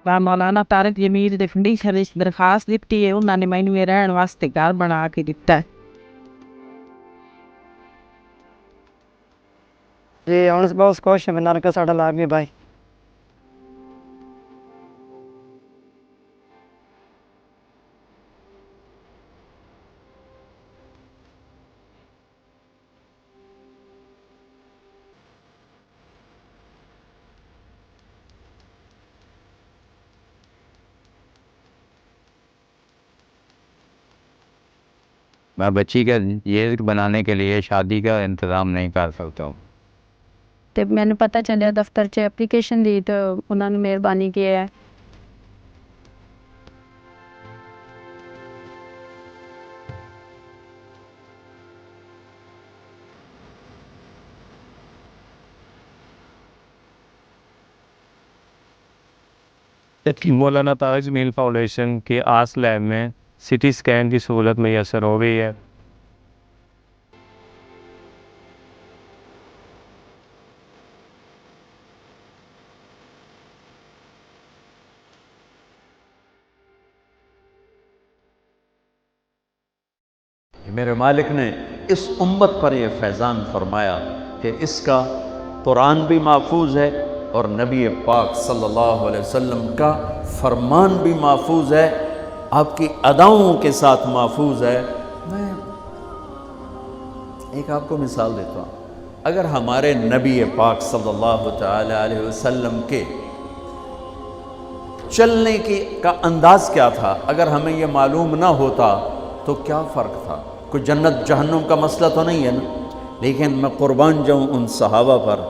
ਮੌਲਾਨਾ ਤਾਰਿਕ ਜਮੀਲ ਦੇ ਕੰਡੀਸ਼ਨ ਵਿੱਚ ਦਰਖਾਸਤ ਦਿੱਤੀ ਹੈ, ਉਹਨਾਂ ਨੇ ਮੈਨੂੰ ਇਹ ਰਹਿਣ ਵਾਸਤੇ ਘਰ ਬਣਾ ਕੇ ਦਿੱਤਾ ਹੈ। جی ہوں بہت خوش ہیں نلکا ساڈا لا گئے بھائی۔ میں بچی کا یہ بنانے کے لیے شادی کا انتظام نہیں کر سکتا ہوں۔ ਤੇ ਮੈਨੂੰ ਪਤਾ ਚੱਲਿਆ ਦਫ਼ਤਰ 'ਚ ਐਪਲੀਕੇਸ਼ਨ ਦੀ ਤਾਂ ਉਹਨਾਂ ਨੇ ਮਿਹਰਬਾਨੀ ਕੀ ਹੈ। مولانا تاج میل فاؤنڈیشن کے آس لیب میں سی ٹی اسکین کی سہولت میسر ہو گئی ہے۔ میرے مالک نے اس امت پر یہ فیضان فرمایا کہ اس کا قرآن بھی محفوظ ہے اور نبی پاک صلی اللہ علیہ وسلم کا فرمان بھی محفوظ ہے، آپ کی اداؤں کے ساتھ محفوظ ہے۔ میں ایک آپ کو مثال دیتا ہوں، اگر ہمارے نبی پاک صلی اللہ تعالی علیہ وسلم کے چلنے کا انداز کیا تھا، اگر ہمیں یہ معلوم نہ ہوتا تو کیا فرق تھا؟ کوئی جنت جہنم کا مسئلہ تو نہیں ہے نا، لیکن میں قربان جاؤں ان صحابہ پر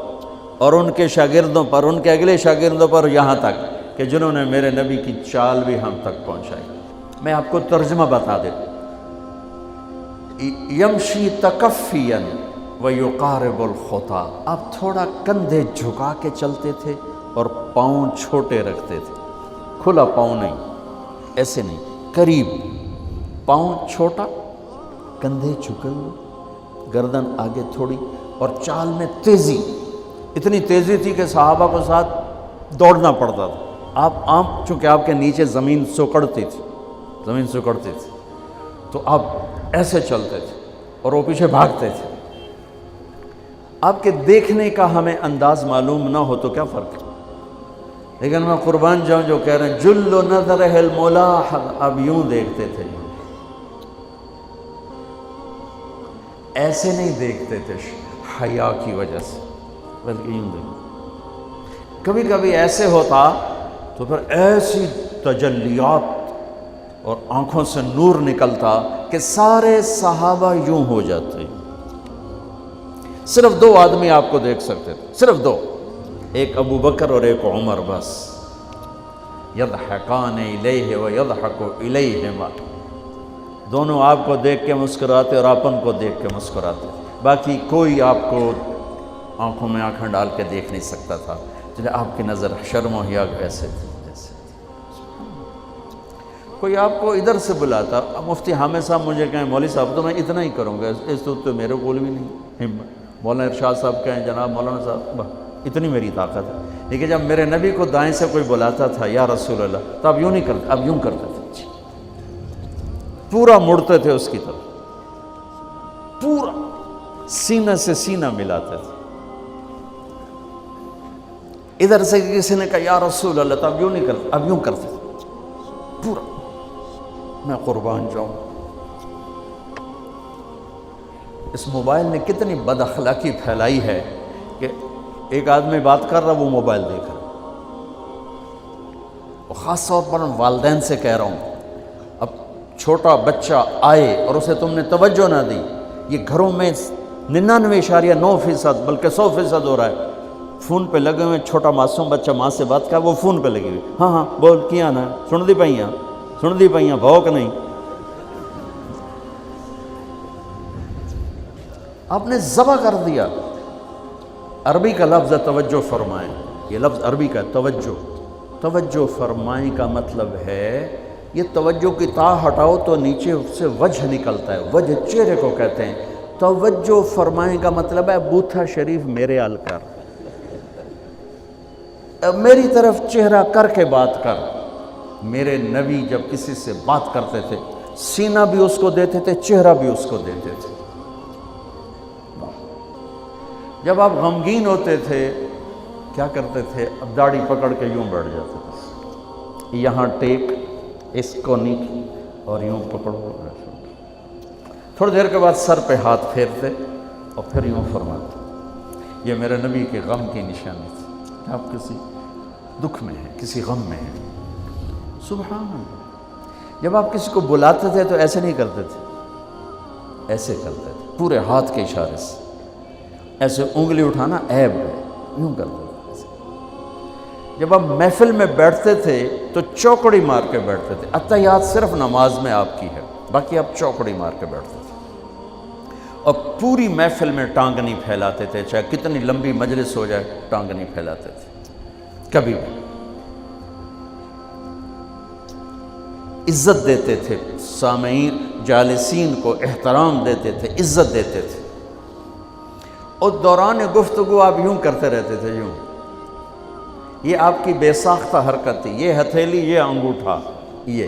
اور ان کے شاگردوں پر، ان کے اگلے شاگردوں پر، یہاں تک کہ جنہوں نے میرے نبی کی چال بھی ہم تک پہنچائی۔ میں آپ کو ترجمہ بتا دیتا ہوں، یمشی تکفیا ویقارب الخطا، آپ تھوڑا کندھے جھکا کے چلتے تھے اور پاؤں چھوٹے رکھتے تھے، کھلا پاؤں نہیں، ایسے نہیں، قریب، پاؤں چھوٹا، کندھے جھکے ہوئے، گردن آگے تھوڑی، اور چال میں تیزی، اتنی تیزی تھی کہ صحابہ کو ساتھ دوڑنا پڑتا تھا۔ آپ چونکہ آپ کے نیچے زمین سکڑتی تھی، زمین سکڑتی تھی، تو آپ ایسے چلتے تھے اور وہ پیچھے بھاگتے تھے۔ آپ کے دیکھنے کا ہمیں انداز معلوم نہ ہو تو کیا فرق ہے، لیکن میں قربان جاؤں جو کہہ رہے ہیں جل نظرہ الملاحظ، اب یوں دیکھتے تھے، ایسے نہیں دیکھتے تھے حیا کی وجہ سے، بلکہ یوں دیکھتے۔ کبھی کبھی ایسے ہوتا تو پھر ایسی تجلیات اور آنکھوں سے نور نکلتا کہ سارے صحابہ یوں ہو جاتے۔ صرف دو آدمی آپ کو دیکھ سکتے تھے، صرف دو، ایک ابو بکر اور ایک عمر، بس۔ یضحکان الیہ ویضحک الیہما، دونوں آپ کو دیکھ کے مسکراتے اور اپن کو دیکھ کے مسکراتے، باقی کوئی آپ کو آنکھوں میں آنکھیں ڈال کے دیکھ نہیں سکتا تھا، جنہیں آپ کی نظر شرم و حیا ایسے تھی۔ کوئی آپ کو ادھر سے بلاتا، مفتی حامد صاحب مجھے کہیں مولوی صاحب تو میں اتنا ہی کروں گا، اس تو میرے کول بھی نہیں ہمت۔ مولانا ارشاد صاحب کہیں جناب مولانا صاحب اتنی میری طاقت ہے، لیکن جب میرے نبی کو دائیں سے کوئی بلاتا تھا یا رسول اللہ، تو اب یوں نہیں کرتے، اب یوں کرتے تھے، پورا مڑتے تھے اس کی طرف، پورا سینہ سے سینہ ملاتے تھے۔ ادھر سے کسی نے کہا یا رسول اللہ، تو اب یوں نہیں کرتے، اب یوں کرتے تھے پورا۔ میں قربان جاؤں، اس موبائل نے کتنی بد اخلاقی پھیلائی ہے کہ ایک آدمی بات کر رہا، وہ موبائل دیکھ رہا۔ اور خاص طور پر والدین سے کہہ رہا ہوں، اب چھوٹا بچہ آئے اور اسے تم نے توجہ نہ دی، یہ گھروں میں 99.9% بلکہ 100% ہو رہا ہے، فون پہ لگے ہوئے، چھوٹا معصوم بچہ ماں سے بات کر، وہ فون پہ لگی ہوئی، ہاں ہاں بول کیا نا، سن دی پئیاں، سن دی پئیاں، بھوک نہیں۔ آپ نے ذبح کر دیا۔ عربی کا لفظ ہے توجہ فرمائیں، یہ لفظ عربی کا توجہ، توجہ فرمائیں کا مطلب ہے، یہ توجہ کی تا ہٹاؤ تو نیچے سے وجہ نکلتا ہے، وجہ چہرے کو کہتے ہیں۔ توجہ فرمائیں کا مطلب ہے بوتھا شریف میرے حل کر، میری طرف چہرہ کر کے بات کر. میرے نبی جب کسی سے بات کرتے تھے سینہ بھی اس کو دیتے تھے, چہرہ بھی اس کو دیتے تھے. جب آپ غمگین ہوتے تھے کیا کرتے تھے؟ اب داڑھی پکڑ کے یوں بیٹھ جاتے تھے, یہاں ٹیک, اس کو نیچے اور یوں پکڑو. تھوڑی دیر کے بعد سر پہ ہاتھ پھیرتے اور پھر یوں فرماتے. یہ میرے نبی کے غم کی نشانی تھی. آپ کسی دکھ میں ہیں, کسی غم میں ہیں. سبحان اللہ. جب آپ کسی کو بلاتے تھے تو ایسے نہیں کرتے تھے, ایسے کرتے تھے پورے ہاتھ کے اشارے سے. ایسے انگلی اٹھانا عیب ہے, یوں کرتے تھے ایسے. جب آپ محفل میں بیٹھتے تھے تو چوکڑی مار کے بیٹھتے تھے. اتحیات صرف نماز میں آپ کی ہے, باقی آپ چوکڑی مار کے بیٹھتے تھے. اور پوری محفل میں ٹانگ نہیں پھیلاتے تھے, چاہے کتنی لمبی مجلس ہو جائے ٹانگ نہیں پھیلاتے تھے کبھی بھی. عزت دیتے تھے سامعین, جالسین کو احترام دیتے تھے, عزت دیتے تھے. اور دوران گفتگو آپ یوں کرتے رہتے تھے, یوں. یہ آپ کی بے ساختہ حرکت تھی. یہ ہتھیلی, یہ انگوٹھا, یہ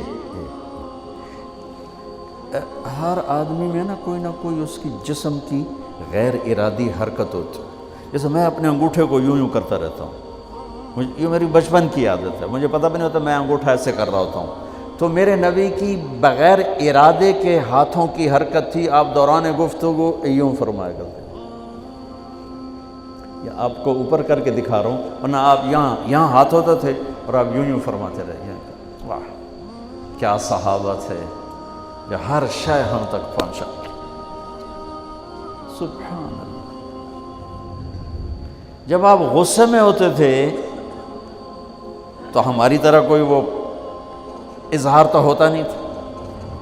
ہر آدمی میں نا کوئی اس کی جسم کی غیر ارادی حرکت ہوتی. جیسے میں اپنے انگوٹھے کو یوں یوں کرتا رہتا ہوں, یہ میری بچپن کی عادت ہے, مجھے پتہ بھی نہیں ہوتا میں انگوٹھا ایسے کر رہا ہوتا ہوں. تو میرے نبی کی بغیر ارادے کے ہاتھوں کی حرکت تھی. آپ دوران گفتگو یوں فرمایا کرتے. یا آپ کو اوپر کر کے دکھا رہا ہوں, ورنہ آپ یہاں ہاتھ ہوتے تھے اور آپ یوں یوں فرماتے رہے. واہ کیا صحابہ تھے جو ہر شے ہم تک پہنچا. سبحان اللہ. جب آپ غصے میں ہوتے تھے تو ہماری طرح کوئی وہ اظہار تو ہوتا نہیں تھا.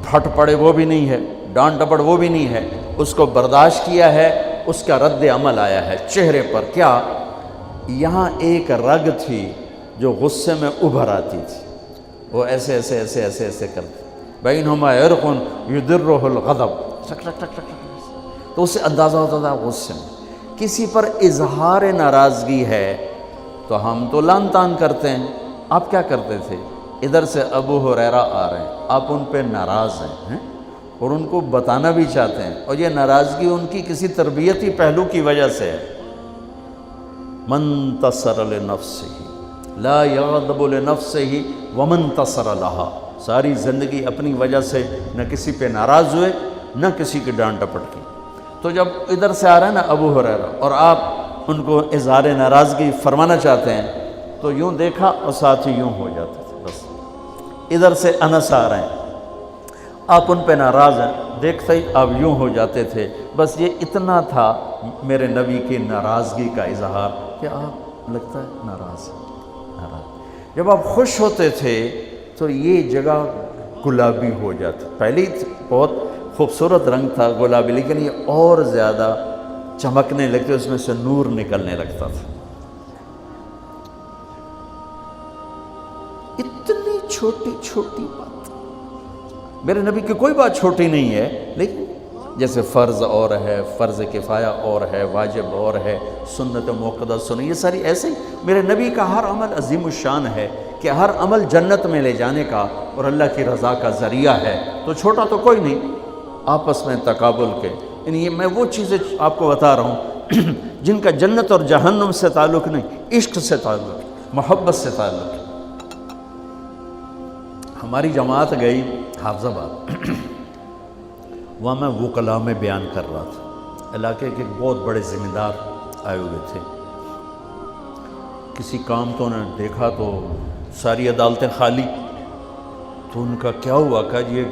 پھٹ پڑے وہ بھی نہیں ہے, ڈانٹ ڈپٹ وہ بھی نہیں ہے. اس کو برداشت کیا ہے, اس کا رد عمل آیا ہے چہرے پر. کیا یہاں ایک رگ تھی جو غصے میں ابھر آتی تھی, وہ ایسے ایسے ایسے ایسے ایسے کرتے. بینہما عرق یدرہ الغضب, تو اسے اندازہ ہوتا تھا غصے میں کسی پر اظہار ناراضگی ہے تو ہم تو لان تان کرتے ہیں. آپ کیا کرتے تھے؟ ادھر سے ابو ہریرہ آ رہے ہیں, آپ ان پہ ناراض ہیں اور ان کو بتانا بھی چاہتے ہیں, اور یہ ناراضگی ان کی کسی تربیتی پہلو کی وجہ سے ہے. من تصر لنفسہ لا یغضب لنفسہ ومن تصر لہا. ساری زندگی اپنی وجہ سے نہ کسی پہ ناراض ہوئے نہ کسی کی ڈانٹ ڈپٹ کی. تو جب ادھر سے آ رہا ہے نا ابو ہریرہ اور آپ ان کو اظہار ناراضگی فرمانا چاہتے ہیں تو یوں دیکھا اور ساتھ ہی یوں ہو جاتے تھے. بس ادھر سے انس آ رہے ہیں, آپ ان پہ ناراض ہیں, دیکھتے ہی آپ یوں ہو جاتے تھے. بس یہ اتنا تھا میرے نبی کی ناراضگی کا اظہار کہ آپ لگتا ہے ناراض. جب آپ خوش ہوتے تھے تو یہ جگہ گلابی ہو جاتی. پہلی بہت خوبصورت رنگ تھا گلابی, لیکن یہ اور زیادہ چمکنے لگتے, اس میں سے نور نکلنے لگتا تھا. اتنی چھوٹی چھوٹی بات. میرے نبی کی کوئی بات چھوٹی نہیں ہے, لیکن جیسے فرض اور ہے, فرض کفایہ اور ہے, واجب اور ہے, سنت موقدہ سنت, یہ ساری ایسے ہی. میرے نبی کا ہر عمل عظیم الشان ہے کہ ہر عمل جنت میں لے جانے کا اور اللہ کی رضا کا ذریعہ ہے. تو چھوٹا تو کوئی نہیں, آپس میں تقابل کے. یعنی میں وہ چیزیں آپ کو بتا رہا ہوں جن کا جنت اور جہنم سے تعلق نہیں, عشق سے تعلق, محبت سے تعلق. ہماری جماعت گئی حافظ آباد, وہاں میں وکلا میں بیان کر رہا تھا. علاقے کے بہت بڑے ذمہ دار آئے ہوئے تھے. کسی کام تو نے دیکھا تو ساری عدالتیں خالی. تو ان کا کیا ہوا کہ یہ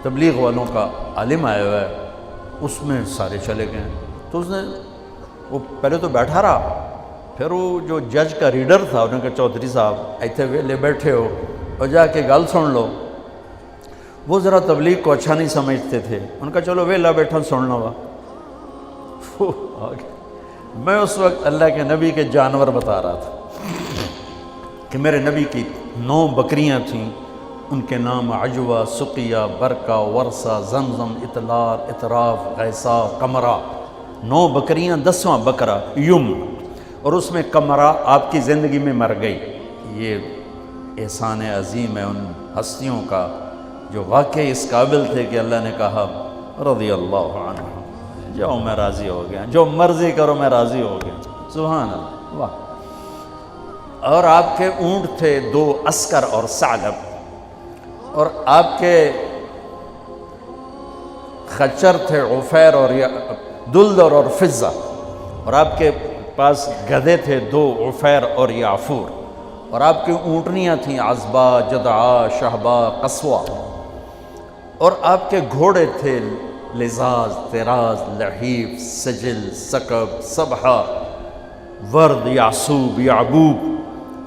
تبلیغ والوں کا عالم آیا ہوا ہے, اس میں سارے چلے گئے. تو اس نے وہ پہلے تو بیٹھا رہا, پھر وہ جو جج کا ریڈر تھا انہوں نے کہا چودھری صاحب ایتھے ویلے بیٹھے ہو اور جا کے گل سن لو. وہ ذرا تبلیغ کو اچھا نہیں سمجھتے تھے. ان کا چلو ویلا بیٹھا سن لو. میں اس وقت اللہ کے نبی کے جانور بتا رہا تھا کہ میرے نبی کی 9 بکریاں تھیں, ان کے نام عجوہ, سقیہ, برکہ, ورثہ, زمزم, اطلار, اطراف, غیثا, قمرہ. 9 بکریاں, 10واں بکرا یم. اور اس میں کمرہ آپ کی زندگی میں مر گئی. یہ احسان عظیم ہے ان ہستیوں کا جو واقعی اس قابل تھے کہ اللہ نے کہا رضی اللہ عنہ، جاؤ میں راضی ہو گیا، جو مرضی کرو میں راضی ہو گیا. سبحان اللہ، واہ. اور آپ کے اونٹ تھے 2 عسکر اور ثعلب، اور آپ کے خچر تھے عفیر اور دلدر اور فضہ، اور آپ کے پاس گدھے تھے 2 عفیر اور یعفور، اور آپ کی اونٹنیاں تھیں عذبہ، جدعا، شہبہ، قصوہ، اور آپ کے گھوڑے تھے لزاز، تراز، لحیف، سجل، سکب، سبحہ، ورد، یعصوب، یعبوب.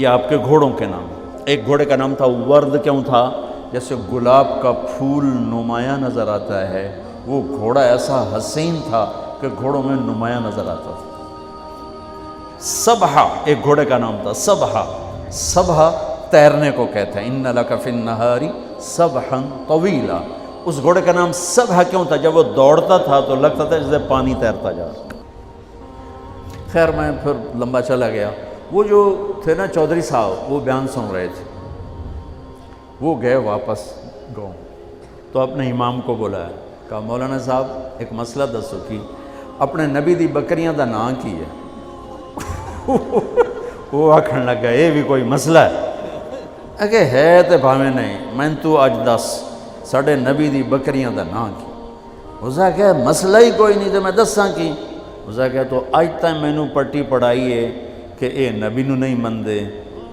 یہ آپ کے گھوڑوں کے نام. ایک گھوڑے کا نام تھا ورد. کیوں تھا؟ جیسے گلاب کا پھول نمایاں نظر آتا ہے، وہ گھوڑا ایسا حسین تھا کہ گھوڑوں میں نمایاں نظر آتا تھا. سبحہ ایک گھوڑے کا نام تھا. سبحہ، سبحہ تیرنے کو کہتے ہیں. ان لک فی النہار سبحا طویلا. اس گھوڑے کا نام سبحہ کیوں تھا؟ جب وہ دوڑتا تھا تو لگتا تھا جیسے پانی تیرتا جا رہا. خیر میں پھر لمبا چلا گیا. وہ جو تھے نا چودھری صاحب، وہ بیان سن رہے تھے. وہ گئے واپس گاؤں تو اپنے امام کو بلایا، کہا مولانا صاحب ایک مسئلہ دسو کی اپنے نبی دی بکریاں دا نام کی ہے. وہ آکھن لگا یہ بھی کوئی مسئلہ ہے؟ اگے ہے تے بھاویں نہیں، میں تو اج دس ساڑھے نبی دی بکریاں دا نام کی. اسا کہ مسئلہ ہی کوئی نہیں تو میں دساں کی. اسا کہ تو اج تک مینو پٹی پڑھائی ہے کہ اے نبی نو نہیں مندے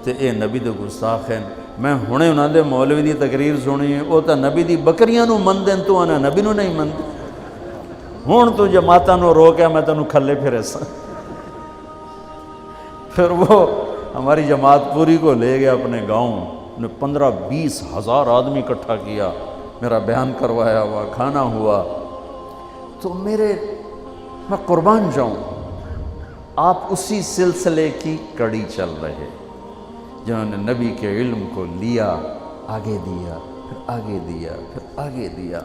تے اے نبی دے گستاخ ہیں. میں ہنے انہاں دے مولوی دی تقریر سنی، او تا نبی دی بکریاں نو مندیں تو آنا نبی نو نہیں مندے. ہن تو جماعتاں نو روکیا میں تینوں کھلے پھرے سا. پھر وہ ہماری جماعت پوری کو لے گیا اپنے گاؤں، نے 15-20 ہزار آدمی اکٹھا کیا، میرا بیان کروایا ہوا، کھانا ہوا. تو میں قربان جاؤں، آپ اسی سلسلے کی کڑی چل رہے جنہوں نے نبی کے علم کو لیا، آگے دیا، پھر آگے دیا، پھر آگے دیا.